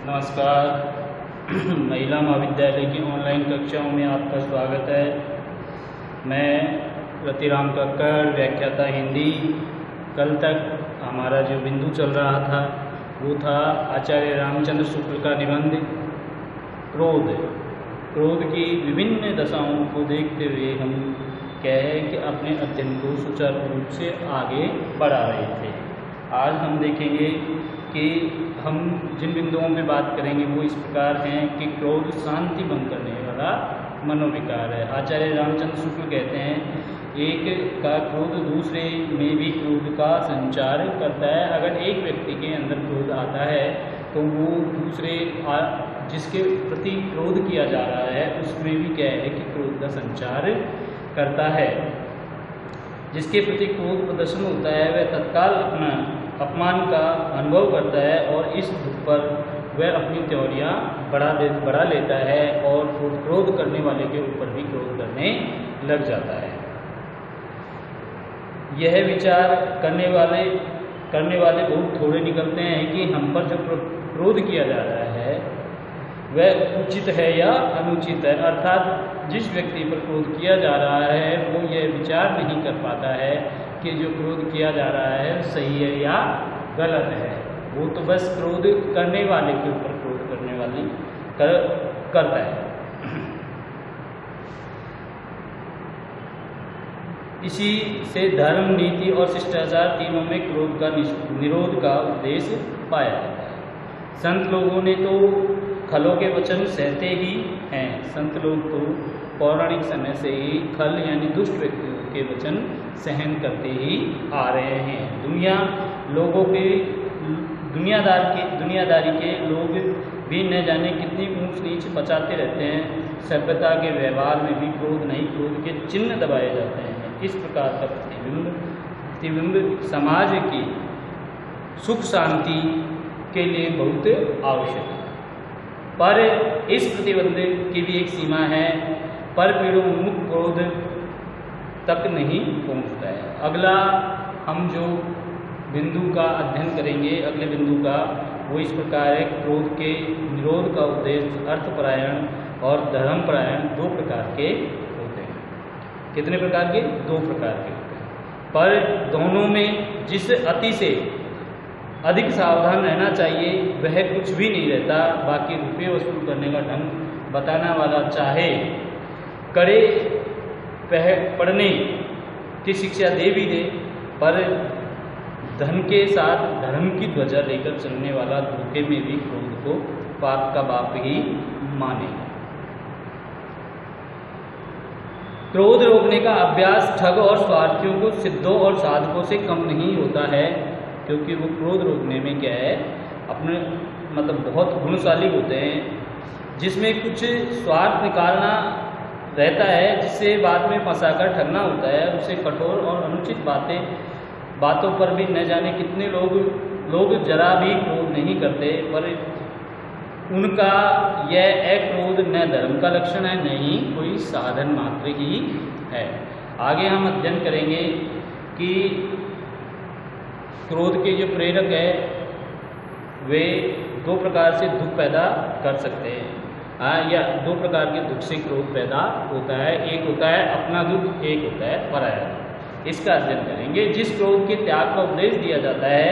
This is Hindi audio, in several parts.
नमस्कार। महिला महाविद्यालय की ऑनलाइन कक्षाओं में आपका स्वागत है। मैं रतिराम कक्कड़, व्याख्याता हिंदी। कल तक हमारा जो बिंदु चल रहा था वो था आचार्य रामचंद्र शुक्ल का निबंध क्रोध। क्रोध की विभिन्न दशाओं को देखते हुए हम क्या है कि अपने अध्ययन को सुचारू रूप से आगे बढ़ा रहे थे। आज हम देखेंगे कि हम जिन बिंदुओं पे बात करेंगे वो इस प्रकार हैं कि क्रोध शांति भंग करने वाला मनोविकार है। आचार्य रामचंद्र शुक्ल कहते हैं एक का क्रोध दूसरे में भी क्रोध का संचार करता है। अगर एक व्यक्ति के अंदर क्रोध आता है तो वो दूसरे जिसके प्रति क्रोध किया जा रहा है उसमें भी क्या है कि क्रोध का संचार करता है। जिसके प्रति क्रोध प्रदर्शन होता है वह तत्काल अपना अपमान का अनुभव करता है और इस दुख पर वह अपनी त्योरियाँ बढ़ा लेता है और क्रोध करने वाले के ऊपर भी क्रोध करने लग जाता है। यह विचार करने वाले बहुत थोड़े निकलते हैं कि हम पर जो क्रोध किया जा रहा है वह उचित है या अनुचित है। अर्थात जिस व्यक्ति पर क्रोध किया जा रहा है वो यह विचार नहीं कर पाता है कि जो क्रोध किया जा रहा है सही है या गलत है। वो तो बस क्रोध करने वाले के ऊपर क्रोध करने वाली करता है। इसी से धर्म, नीति और शिष्टाचार तीनों में क्रोध का निरोध का उद्देश्य पाया जाता है। संत लोगों ने तो खलों के वचन सहते ही हैं। संत लोग तो पौराणिक समय से ही खल यानी दुष्ट व्यक्तियों के वचन सहन करते ही आ रहे हैं। दुनियादारी के लोग भी न जाने कितनी ऊंच नीच बचाते रहते हैं। सभ्यता के व्यवहार में भी क्रोध नहीं क्रोध के चिन्ह दबाए जाते हैं। इस प्रकार का प्रतिबिंब समाज की सुख शांति के लिए बहुत आवश्यक है। पर इस प्रतिबंध की भी एक सीमा है। पर पीड़ों मुख क्रोध तक नहीं पहुंचता है। अगला हम जो बिंदु का अध्ययन करेंगे अगले बिंदु का वो इस प्रकार है। क्रोध के निरोध का उद्देश्य अर्थपरायण और धर्मपरायण दो प्रकार के होते हैं। कितने प्रकार के? दो प्रकार के होते हैं। पर दोनों में जिस अति से अधिक सावधान रहना चाहिए वह कुछ भी नहीं रहता। बाकी रुपये वसूल करने का ढंग बताना वाला चाहे कड़े पढ़ने की शिक्षा दे भी दे, पर धन के साथ धर्म की ध्वजा लेकर चलने वाला धोखे में भी क्रोध को पाप का बाप ही माने। क्रोध रोकने का अभ्यास ठग और स्वार्थियों को सिद्धों और साधकों से कम नहीं होता है, क्योंकि वो क्रोध रोकने में क्या है अपने बहुत गुणशाली होते हैं। जिसमें कुछ स्वार्थ निकालना रहता है जिससे बाद में फंसाकर ठगना होता है। उसे कठोर और अनुचित बातों पर भी न जाने कितने लोग जरा भी क्रोध नहीं करते, पर उनका यह अक्रोध न धर्म का लक्षण है न ही कोई साधन मात्र ही है। आगे हम अध्ययन करेंगे कि क्रोध के जो प्रेरक है वे दो प्रकार से दुख पैदा कर सकते हैं। या दो प्रकार के दुख से क्रोध पैदा होता है। एक होता है अपना दुख, एक होता है पराया दुख। इसका अध्ययन करेंगे। जिस क्रोध के त्याग का उपदेश दिया जाता है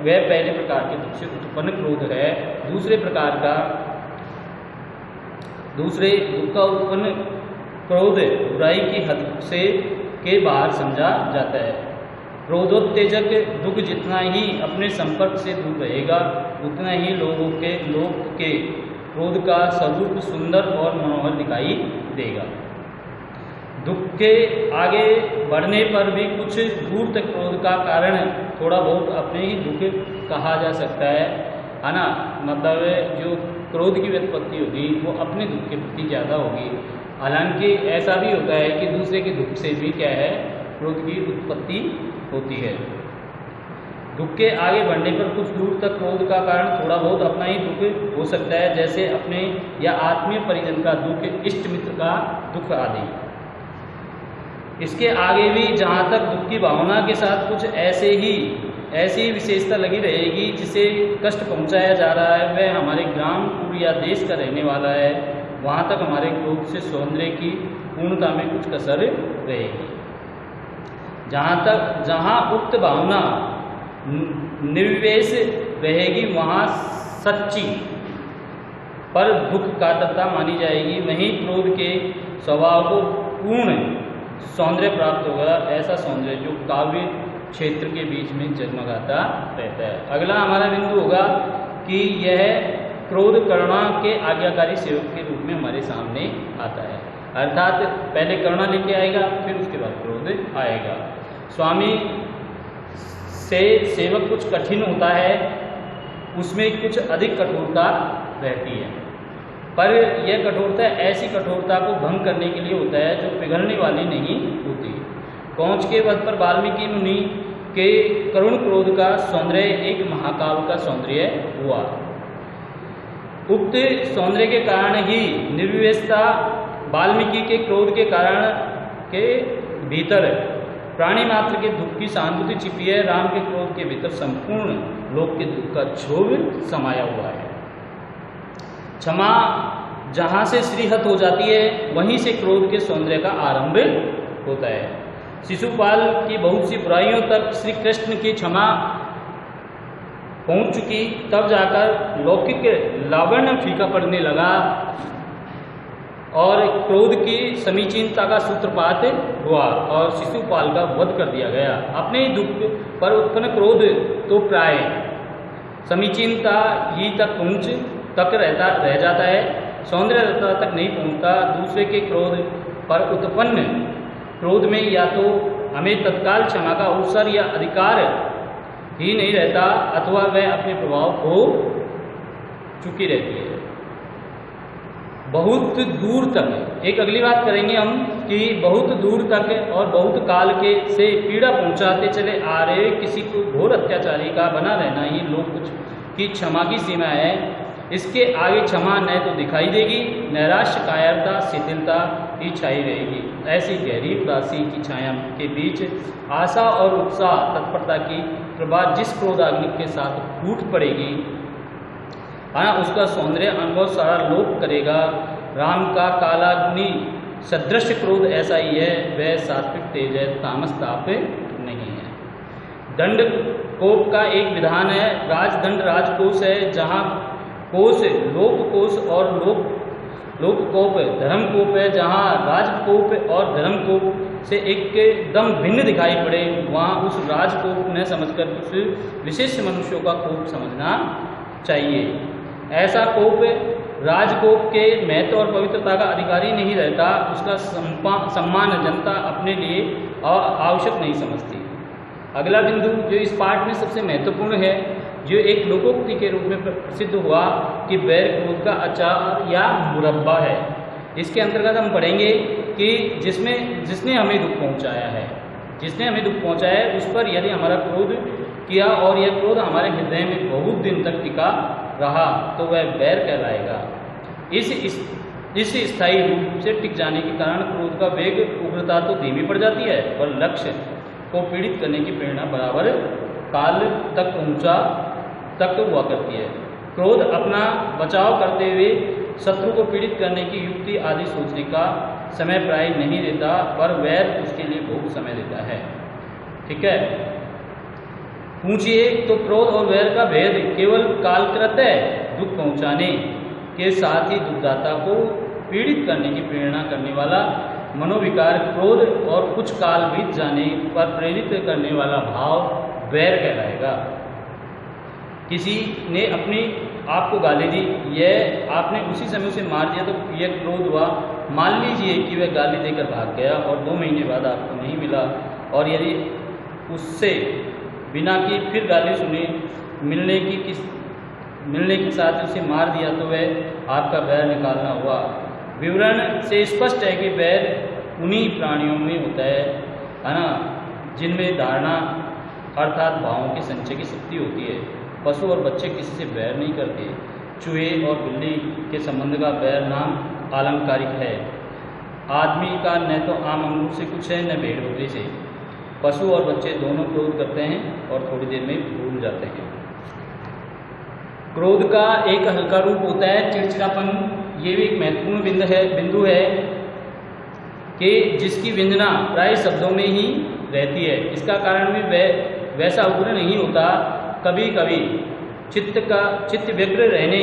वह पहले प्रकार के दुख से उत्पन्न क्रोध है। दूसरे दुख का उत्पन्न क्रोध बुराई की हद से के बाहर समझा जाता है। क्रोधोत्तेजक दुख जितना ही अपने संपर्क से दूर रहेगा उतना ही लोग के क्रोध का स्वरूप सुंदर और मनोहर दिखाई देगा। दुख के आगे बढ़ने पर भी कुछ दूर तक क्रोध का कारण थोड़ा बहुत अपने ही दुख कहा जा सकता है ना। जो क्रोध की व्युत्पत्ति होगी वो अपने दुख के प्रति ज़्यादा होगी। हालांकि ऐसा भी होता है कि दूसरे के दुख से भी क्या है क्रोध की उत्पत्ति होती है। दुख के आगे बढ़ने पर कुछ दूर तक क्रोध का कारण थोड़ा बहुत अपना ही दुख हो सकता है, जैसे अपने या आत्मीय परिजन का दुख, इष्ट मित्र का दुख आदि। इसके आगे भी जहाँ तक दुख की भावना के साथ कुछ ऐसी विशेषता लगी रहेगी जिसे कष्ट पहुंचाया जा रहा है वह हमारे ग्राम कुल या देश का रहने वाला है, वहाँ तक हमारे क्रोध से सौंदर्य की पूर्णता में कुछ कसर रहेगी। जहाँ उक्त भावना निर्विवेश रहेगी वहाँ सच्ची पर दुख कातरता मानी जाएगी, वहीं क्रोध के स्वभाव को पूर्ण सौंदर्य प्राप्त होगा, ऐसा सौंदर्य जो काव्य क्षेत्र के बीच में जगमगाता रहता है। अगला हमारा बिंदु होगा कि यह क्रोध करुणा के आज्ञाकारी सेवक के रूप में हमारे सामने आता है, अर्थात पहले करुणा लेके आएगा फिर उसके बाद क्रोध आएगा। स्वामी से सेवक कुछ कठिन होता है, उसमें कुछ अधिक कठोरता रहती है, पर यह कठोरता ऐसी कठोरता को भंग करने के लिए होता है जो पिघलने वाली नहीं होती। कौच के वध पर वाल्मीकि मुनि के करुण क्रोध का सौंदर्य एक महाकाव्य का सौंदर्य हुआ। उक्त सौंदर्य के कारण ही निर्विवेशता वाल्मीकि के क्रोध के कारण के भीतर प्राणी मात्र के दुख की सहानुभूति छिपी है, राम के क्रोध के भीतर संपूर्ण लोक के दुख का क्षोभ समाया हुआ है। क्षमा जहाँ से श्रीहत हो जाती है वहीं से क्रोध के सौंदर्य का आरंभ होता है। शिशुपाल की बहुत सी बुराइयों तक श्री कृष्ण की क्षमा पहुंच चुकी, तब जाकर लौकिक लावण्य फीका पड़ने लगा और क्रोध की समीचीनता का सूत्रपात हुआ और शिशुपाल का वध कर दिया गया। अपने ही दुख पर उत्पन्न क्रोध तो प्राय समीचीनता ही तक रह जाता है, सौंदर्यता तक नहीं पहुंचता। दूसरे के क्रोध पर उत्पन्न क्रोध में या तो हमें तत्काल क्षमा का अवसर या अधिकार ही नहीं रहता अथवा वह अपने प्रभाव खो चुकी रहती है। बहुत दूर तक, एक अगली बात करेंगे हम कि बहुत दूर तक और बहुत काल के से पीड़ा पहुंचाते चले आ रहे किसी को घोर अत्याचारी का बना रहना ही लोग कुछ की क्षमा की सीमा है। इसके आगे क्षमा न तो दिखाई देगी, नैराश्य कायरता शिथिलता ही छाई रहेगी। ऐसी गहरी उदासी की छाया के बीच आशा और उत्साह तत्परता की प्रभा जिस क्रोधाग्नि के साथ फूट पड़ेगी, उसका सौंदर्य अनुभव सारा लोक करेगा। राम का कालाग्नि सदृश क्रोध ऐसा ही है, वह सात्विक तेज है, तामस ताप नहीं है। दंड कोप का एक विधान है, राजदंड राजकोष है, जहाँ कोष लोककोष और लोककोप धर्मकोप है। जहाँ राजकोप और धर्मकोप से एकदम भिन्न दिखाई पड़े वहाँ उस राजकोप ने समझकर उस विशेष मनुष्यों का कोप समझना चाहिए। ऐसा कोप राजकोप के महत्व और पवित्रता का अधिकारी नहीं रहता, उसका सम्मान जनता अपने लिए आवश्यक नहीं समझती। अगला बिंदु जो इस पाठ में सबसे महत्वपूर्ण है, जो एक लोकोक्ति के रूप में प्रसिद्ध हुआ कि बैर क्रोध का अचार या मुरब्बा है। इसके अंतर्गत हम पढ़ेंगे कि जिसने हमें दुख पहुंचाया है उस पर यदि हमारा क्रोध किया और यह क्रोध हमारे हृदय में बहुत दिन तक टिका रहा तो वह बैर कहलाएगा। इस स्थायी रूप से टिक जाने के कारण क्रोध का वेग उग्रता तो धीमी पड़ जाती है, पर लक्ष्य को पीड़ित करने की प्रेरणा बराबर काल तक हुआ करती है। क्रोध अपना बचाव करते हुए शत्रु को पीड़ित करने की युक्ति आदि सोचने का समय प्राय नहीं देता, पर वैर उसके लिए बहुत समय देता है। ठीक है, पूछिए तो क्रोध और वैर का भेद केवल कालकृत है, दुख पहुंचाने के साथ ही दुखदाता को पीड़ित करने की प्रेरणा करने वाला मनोविकार क्रोध और कुछ काल बीत जाने पर प्रेरित करने वाला भाव वैर कहलाएगा। किसी ने अपने आप को गाली दी, यह आपने उसी समय उसे मार दिया तो यह क्रोध हुआ। मान लीजिए कि वह गाली देकर भाग गया और 2 महीने बाद आपको नहीं मिला, और यदि उससे बिना कि फिर गाली सुने मिलने के साथ उसे मार दिया तो वह आपका बैर निकालना हुआ। विवरण से स्पष्ट है कि बैर उन्हीं प्राणियों में होता है ना, जिनमें धारणा अर्थात भावों के संचय की शक्ति होती है। पशु और बच्चे किसी से बैर नहीं करते। चूहे और बिल्ली के संबंध का बैर नाम आलंकारिक है। आदमी का न तो आम अंगूर से कुछ है न भेड़ बकरी से। पशु और बच्चे दोनों क्रोध करते हैं और थोड़ी देर में भूल जाते हैं। क्रोध का एक हल्का रूप होता है चिड़चिड़ापन। ये भी एक महत्वपूर्ण बिंदु है कि जिसकी व्यंजना प्राय शब्दों में ही रहती है। इसका कारण भी वैसा उग्र नहीं होता। कभी कभी चित्त व्यग्र रहने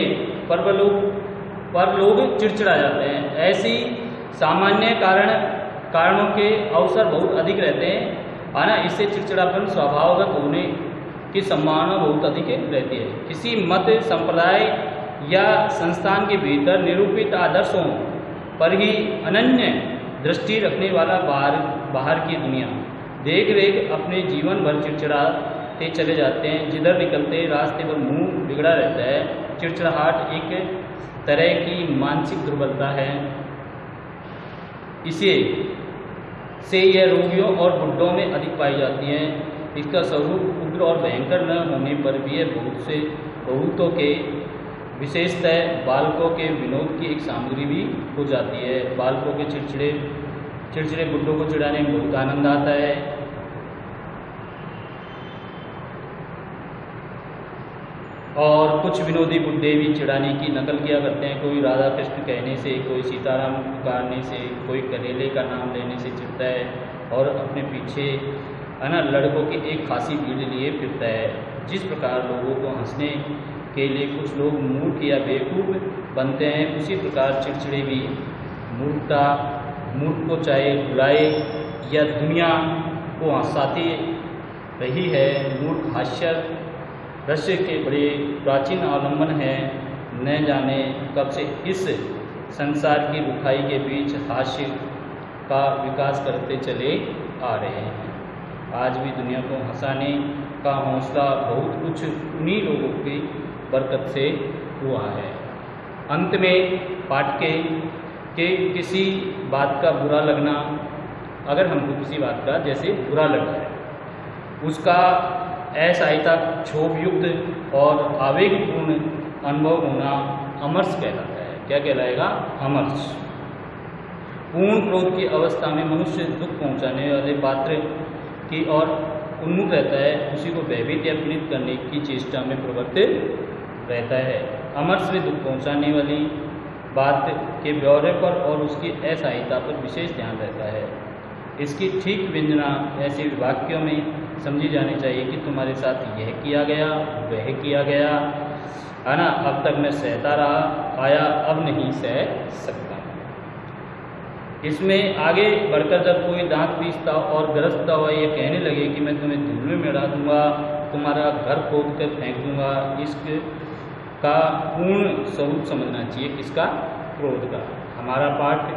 पर लोग चिड़चिड़ा जाते हैं। ऐसी सामान्य कारणों के अवसर बहुत अधिक रहते हैं, है ना। इससे चिड़चिड़ापन स्वभावगत होने की संभावना बहुत अधिक रहती है। किसी मत, संप्रदाय या संस्थान के भीतर निरूपित आदर्शों पर ही अनन्य दृष्टि रखने वाला बाहर की दुनिया देख रेख अपने जीवन भर चिड़चिड़ाते चले जाते हैं। जिधर निकलते रास्ते पर मुंह बिगड़ा रहता है। चिड़चिड़ाहट एक तरह की मानसिक दुर्बलता है। इसे से यह रोगियों और बुढ़ों में अधिक पाई जाती है। इसका स्वरूप उग्र और भयंकर न होने पर भी यह बहुतों के विशेषतः बालकों के विनोद की एक सामग्री भी हो जाती है। बालकों के चिड़चिड़े बुढ़ों को चिढ़ाने में बहुत आनंद आता है। और कुछ विनोदी बुड्ढे भी चिढ़ाने की नकल किया करते हैं। कोई राधा कृष्ण कहने से, कोई सीताराम पुकारने से, कोई करेले का नाम लेने से चिढ़ता है और अपने पीछे, है ना, लड़कों की एक खासी भीड़ लिए फिरता है। जिस प्रकार लोगों को हंसने के लिए कुछ लोग मूर्ख या बेवकूफ़ बनते हैं, उसी प्रकार चिड़चिड़े भी मूर्ख को चाहे बुलाए या दुनिया को हंसाती रही है। मूर्ख हास्य रस्य के बड़े प्राचीन अवलंबन हैं। न जाने कब से इस संसार की रुखाई के बीच हास्य का विकास करते चले आ रहे हैं। आज भी दुनिया को हंसाने का हौसला बहुत कुछ उन्हीं लोगों की बरकत से हुआ है। अंत में पाठ के किसी बात का बुरा लगना, अगर हमको किसी बात का जैसे बुरा लग जाए, उसका असहायता, क्षोभयुक्त और आवेगपूर्ण अनुभव होना अमर्ष कहलाता है। क्या कहलाएगा? अमर्ष। पूर्ण क्रोध की अवस्था में मनुष्य दुख पहुंचाने वाले पात्र की ओर उन्मुख रहता है, उसी को भयभीत या पीड़ित करने की चेष्टा में प्रवृत्त रहता है। अमर्ष में दुख पहुंचाने वाली बात के ब्यौरे पर और उसकी असहायता पर विशेष ध्यान रहता है। इसकी ठीक व्यंजना ऐसे वाक्यों में समझी जानी चाहिए कि तुम्हारे साथ यह किया गया, वह किया गया, है ना। अब तक मैं सहता रहा आया, अब नहीं सह सकता। इसमें आगे बढ़कर जब कोई दांत पीसता और गरजता हुआ ये कहने लगे कि मैं तुम्हें धूल में मिला दूंगा, तुम्हारा घर खोद कर फेंक दूंगा, इसका पूर्ण स्वरूप समझना चाहिए। किसका? क्रोध का। हमारा पाठ